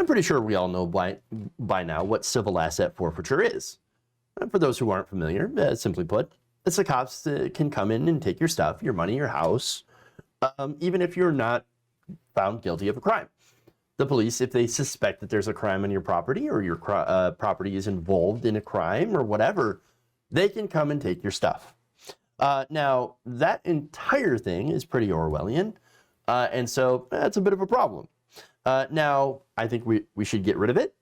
pretty sure we all know by now what civil asset forfeiture is. For those who aren't familiar, simply put, it's the cops that can come in and take your stuff, your money, your house, even if you're not found guilty of a crime. The police, if they suspect that there's a crime on your property or your property is involved in a crime or whatever, they can come and take your stuff. Now, that entire thing is pretty Orwellian, and so that's a bit of a problem. Now, I think we should get rid of it.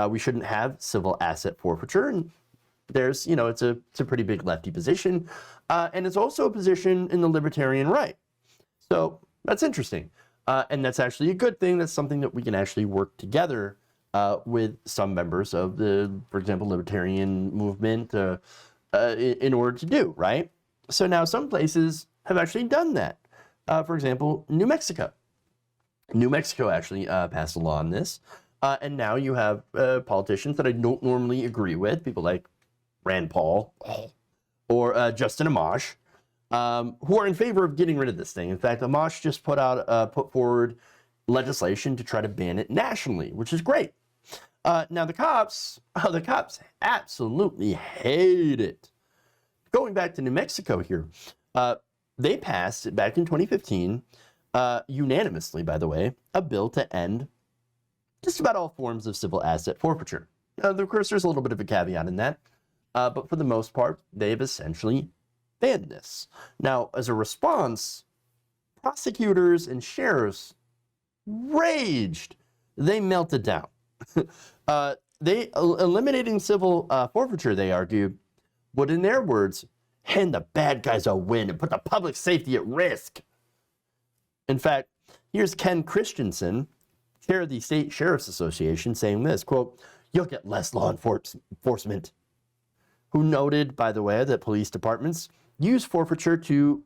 We shouldn't have civil asset forfeiture, and there's, you know, it's a pretty big lefty position, and it's also a position in the libertarian right. So that's interesting. And that's actually a good thing. That's something that we can actually work together with some members of the, for example, libertarian movement in order to do, right? So now some places have actually done that. For example, New Mexico. New Mexico actually passed a law on this. And now you have politicians that I don't normally agree with, people like Rand Paul or Justin Amash, who are in favor of getting rid of this thing. In fact, Amash just put forward legislation to try to ban it nationally, which is great. Now the cops absolutely hate it. Going back to New Mexico here, they passed back in 2015, unanimously, by the way, a bill to end just about all forms of civil asset forfeiture. Now, of course, there's a little bit of a caveat in that, but for the most part, they've essentially banned this. Now, as a response, prosecutors and sheriffs raged. They melted down. Eliminating civil forfeiture, they argued, would, in their words, hand the bad guys a win and put the public safety at risk. In fact, here's Ken Christensen, chair of the State Sheriff's Association, saying this, quote, "You'll get less law enforcement," who noted, by the way, that police departments use forfeiture to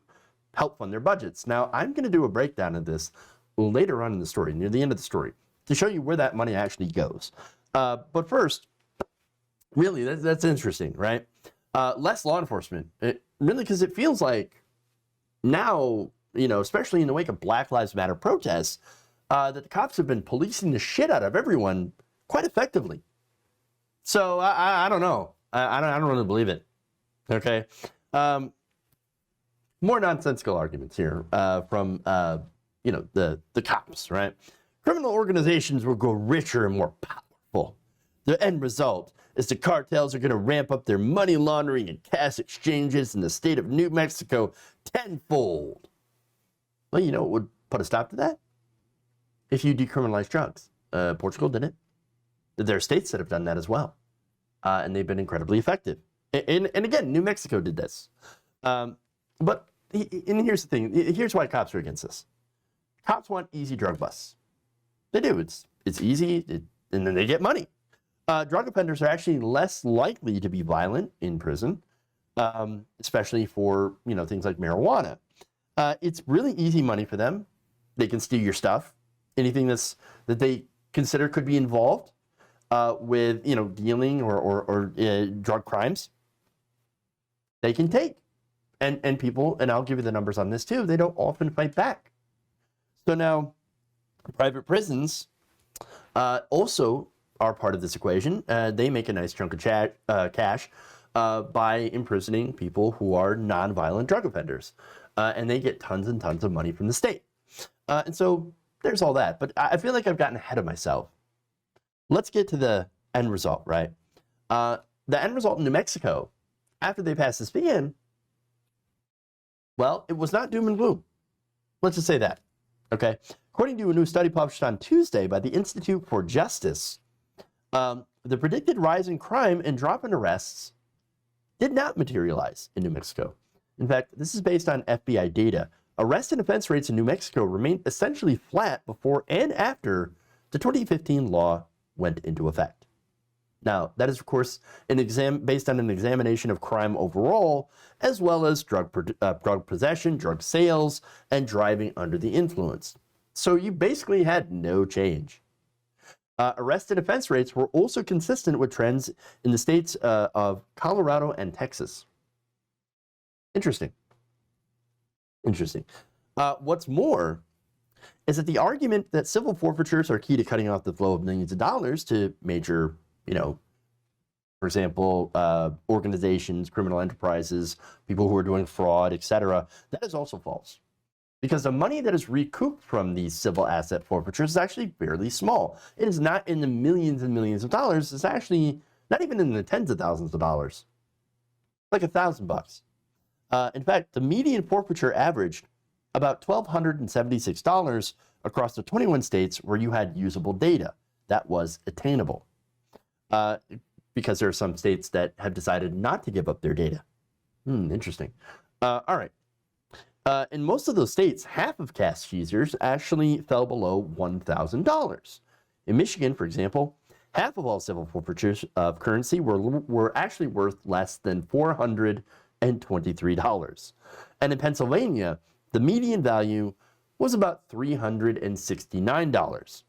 help fund their budgets. Now, I'm going to do a breakdown of this later on in the story, near the end of the story, to show you where that money actually goes. But first, really, that's interesting, right? Less law enforcement, really, because it feels like now, you know, especially in the wake of Black Lives Matter protests, that the cops have been policing the shit out of everyone quite effectively. So I don't know. I don't really believe it. Okay. More nonsensical arguments here from you know, the cops, right? Criminal organizations will grow richer and more powerful. The end result is the cartels are going to ramp up their money laundering and cash exchanges in the state of New Mexico tenfold. Well, you know what would put a stop to that? If you decriminalize drugs. Portugal did it. There are states that have done that as well. And they've been incredibly effective. And again, New Mexico did this. But here's the thing. Here's why cops are against this. Cops want easy drug busts. They do. It's easy, and then they get money. Drug offenders are actually less likely to be violent in prison, especially for, you know, things like marijuana. It's really easy money for them. They can steal your stuff. Anything that they consider could be involved with, you know, dealing or drug crimes, they can take. And people, and I'll give you the numbers on this too, they don't often fight back. So now, private prisons also are part of this equation. They make a nice chunk of cash by imprisoning people who are nonviolent drug offenders. And they get tons and tons of money from the state. And so there's all that. But I feel like I've gotten ahead of myself. Let's get to the end result, right? The end result in New Mexico, after they passed this ban, well, it was not doom and gloom. Let's just say that, okay? According to a new study published on Tuesday by the Institute for Justice, the predicted rise in crime and drop in arrests did not materialize in New Mexico. In fact, this is based on FBI data. Arrest and offense rates in New Mexico remained essentially flat before and after the 2015 law went into effect. Now, that is, of course, based on an examination of crime overall, as well as drug possession, drug sales, and driving under the influence. So you basically had no change. Arrest and offense rates were also consistent with trends in the states of Colorado and Texas. Interesting. What's more, is that the argument that civil forfeitures are key to cutting off the flow of millions of dollars to major, for example, organizations, criminal enterprises, people who are doing fraud, etc., that is also false. Because the money that is recouped from these civil asset forfeitures is actually fairly small. It is not in the millions and millions of dollars. It's actually not even in the tens of thousands of dollars. Like $1,000. In fact, the median forfeiture averaged about $1,276 across the 21 states where you had usable data that was attainable. Because there are some states that have decided not to give up their data. Interesting. All right. In most of those states, half of cash seizures actually fell below $1,000. In Michigan, for example, half of all civil forfeitures of currency were actually worth less than $423. And in Pennsylvania, the median value was about $369.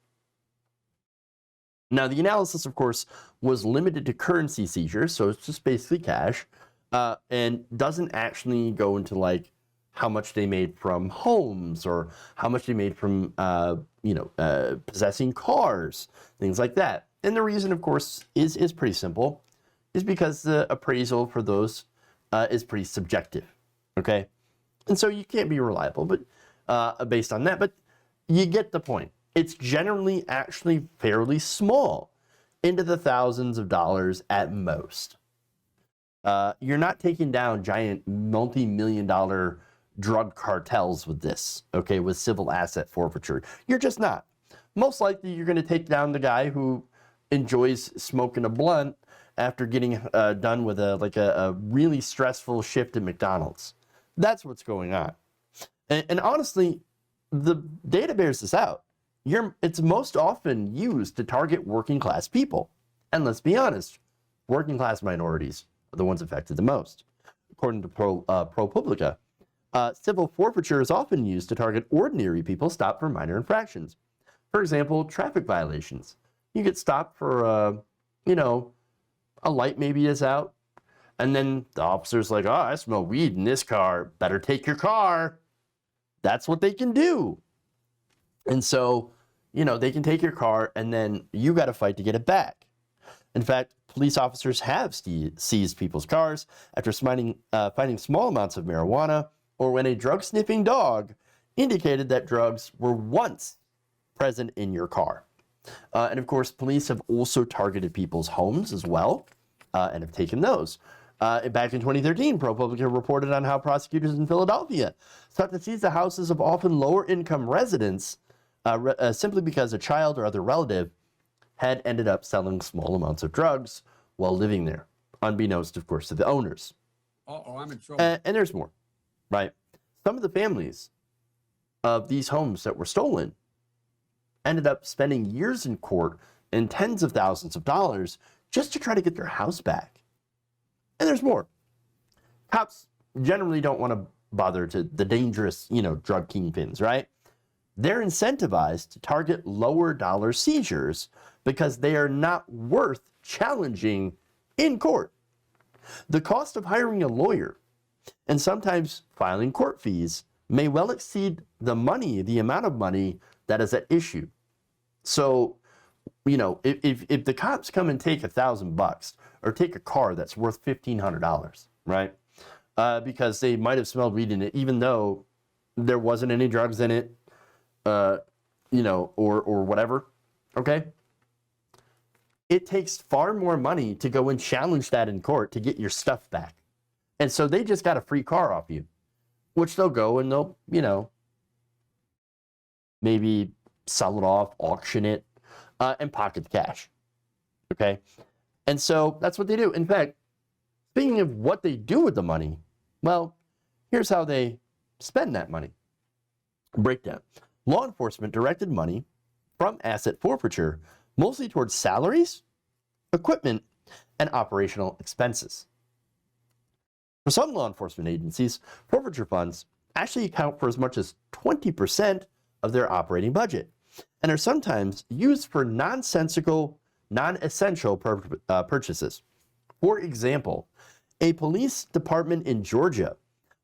Now, the analysis, of course, was limited to currency seizures, so it's just basically cash, and doesn't actually go into like how much they made from homes or how much they made from, possessing cars, things like that. And the reason, of course, is pretty simple, is because the appraisal for those is pretty subjective, okay? And so you can't be reliable, but based on that, but you get the point. It's generally actually fairly small, into the thousands of dollars at most. You're not taking down giant multi-million-dollar drug cartels with this, okay, with civil asset forfeiture. You're just not. Most likely you're going to take down the guy who enjoys smoking a blunt after getting done with a really stressful shift at McDonald's. That's what's going on. And honestly, the data bears this out. It's most often used to target working class people. And let's be honest, working class minorities are the ones affected the most. According to ProPublica, civil forfeiture is often used to target ordinary people stopped for minor infractions. For example, traffic violations. You get stopped for, a light maybe is out, and then the officer's like, oh, I smell weed in this car, better take your car. That's what they can do. And so, they can take your car, and then you got to fight to get it back. In fact, police officers have seized people's cars after finding small amounts of marijuana, or when a drug-sniffing dog indicated that drugs were once present in your car. And of course, police have also targeted people's homes as well, and have taken those. Back in 2013, ProPublica reported on how prosecutors in Philadelphia sought to seize the houses of often lower-income residents simply because a child or other relative had ended up selling small amounts of drugs while living there, unbeknownst, of course, to the owners. I'm in trouble. And there's more, right? Some of the families of these homes that were stolen ended up spending years in court and tens of thousands of dollars just to try to get their house back. And there's more. Cops generally don't want to bother to the dangerous, drug kingpins, right? They're incentivized to target lower dollar seizures because they are not worth challenging in court. The cost of hiring a lawyer and sometimes filing court fees may well exceed the amount of money that is at issue. So, if the cops come and take $1,000 or take a car that's worth $1,500, right? Because they might have smelled weed in it, even though there wasn't any drugs in it, or whatever, okay? It takes far more money to go and challenge that in court to get your stuff back. And so they just got a free car off you, which they'll go and they'll, maybe sell it off, auction it, and pocket the cash, okay? And so that's what they do. In fact, speaking of what they do with the money, well, here's how they spend that money. Breakdown. Law enforcement directed money from asset forfeiture mostly towards salaries, equipment, and operational expenses. For some law enforcement agencies, forfeiture funds actually account for as much as 20% of their operating budget and are sometimes used for non-essential purchases. For example, a police department in Georgia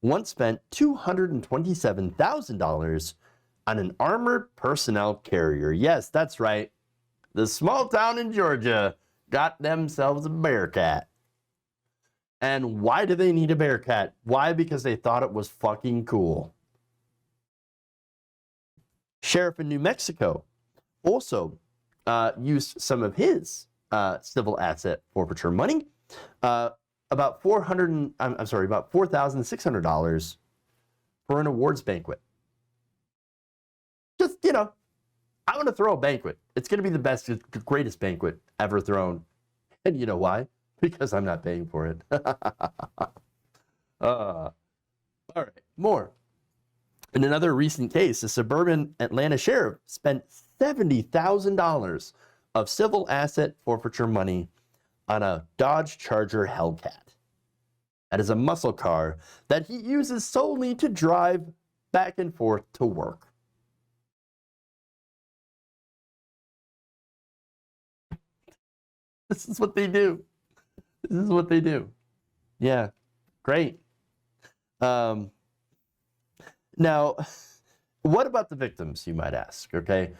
once spent $227,000 on an armored personnel carrier. Yes, that's right. The small town in Georgia got themselves a Bearcat. And why do they need a Bearcat? Why? Because they thought it was fucking cool. Sheriff in New Mexico also used some of his civil asset forfeiture money, about $4,600 for an awards banquet. Just, you know, I want to throw a banquet. It's going to be the best, greatest banquet ever thrown. And you know why? Because I'm not paying for it. All right, more. In another recent case, a suburban Atlanta sheriff spent $70,000 of civil asset forfeiture money on a Dodge Charger Hellcat. That is a muscle car that he uses solely to drive back and forth to work. This is what they do. This is what they do. Yeah, great. Now, what about the victims, you might ask, okay?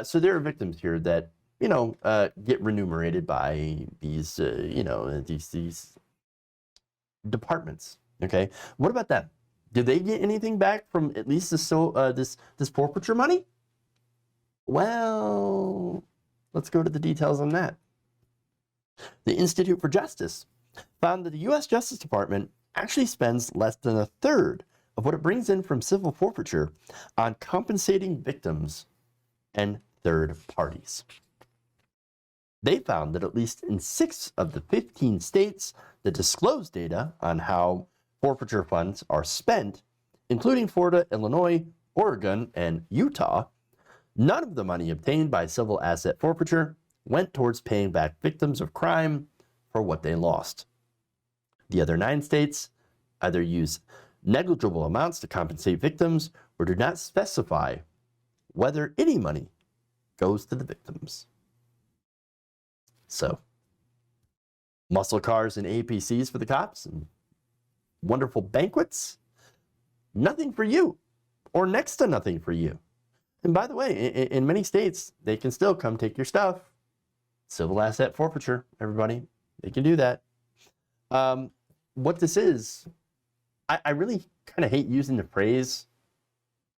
So there are victims here that, you know, get remunerated by these, these departments, okay? What about them? Do they get anything back from at least this forfeiture money? Well, let's go to the details on that. The Institute for Justice found that the U.S. Justice Department actually spends less than a third of what it brings in from civil forfeiture on compensating victims and third parties. They found that at least in 6 of the 15 states that disclose data on how forfeiture funds are spent, including Florida, Illinois, Oregon, and Utah, none of the money obtained by civil asset forfeiture went towards paying back victims of crime for what they lost. The other 9 states either use negligible amounts to compensate victims or do not specify whether any money goes to the victims. So, muscle cars and APCs for the cops and wonderful banquets, nothing for you, or next to nothing for you. And by the way, in many states, they can still come take your stuff. Civil asset forfeiture, everybody, they can do that. What this is, I really kind of hate using the phrase,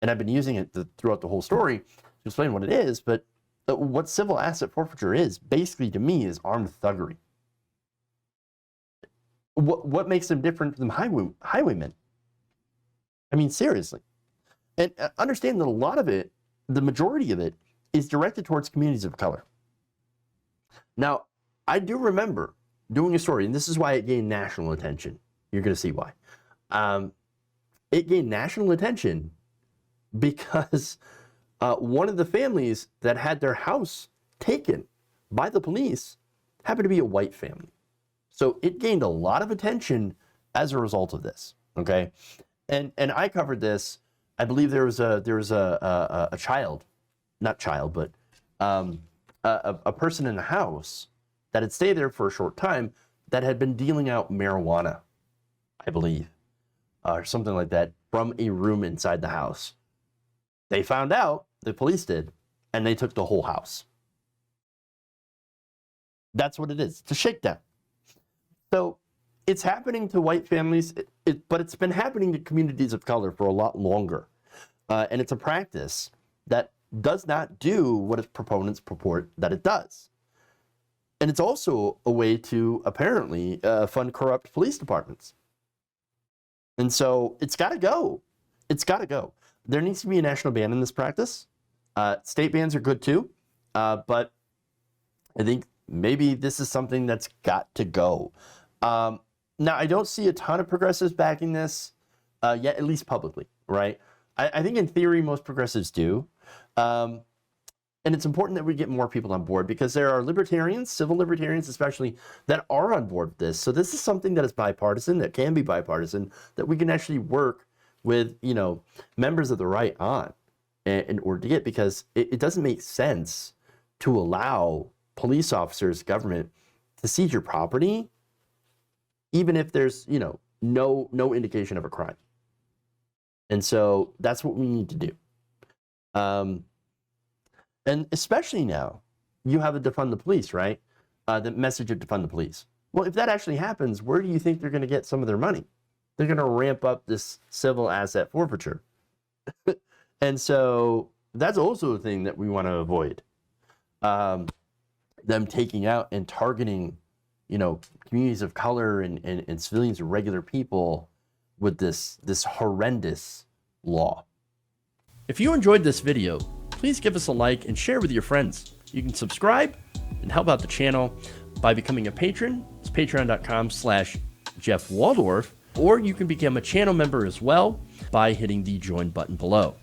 and I've been using it throughout the whole story to explain what it is, but what civil asset forfeiture is, basically to me, is armed thuggery. What makes them different from highwaymen? I mean, seriously. And understand that a lot of it, the majority of it, is directed towards communities of color. Now, I do remember doing a story, and this is why it gained national attention. You're going to see why. It gained national attention because one of the families that had their house taken by the police happened to be a white family. So it gained a lot of attention as a result of this, okay? And I covered this. I believe there was a child, not child, but a person in the house that had stayed there for a short time that had been dealing out marijuana, I believe, or something like that, from a room inside the house. They found out, the police did, and they took the whole house. That's what it is. It's a shakedown. So it's happening to white families, but it's been happening to communities of color for a lot longer. And it's a practice that does not do what its proponents purport that it does. And it's also a way to apparently fund corrupt police departments. And so it's got to go. It's got to go. There needs to be a national ban in this practice. State bans are good too, but I think maybe this is something that's got to go. Now, I don't see a ton of progressives backing this yet, at least publicly, right? I think in theory, most progressives do. And it's important that we get more people on board because there are libertarians, civil libertarians especially, that are on board with this. So this is something that is bipartisan, that can be bipartisan, that we can actually work with, you know, members of the right on in order to get, because it doesn't make sense to allow police officers, government, to seize your property, even if there's, you know, no indication of a crime. And so that's what we need to do. And especially now, you have a defund the police, right? The message of defund the police. Well, if that actually happens, where do you think they're going to get some of their money? They're going to ramp up this civil asset forfeiture. And so that's also a thing that we want to avoid. Them taking out and targeting, communities of color and civilians and regular people with this horrendous law. If you enjoyed this video, please give us a like and share with your friends. You can subscribe and help out the channel by becoming a patron. It's patreon.com/Jeff Waldorf, or you can become a channel member as well by hitting the join button below.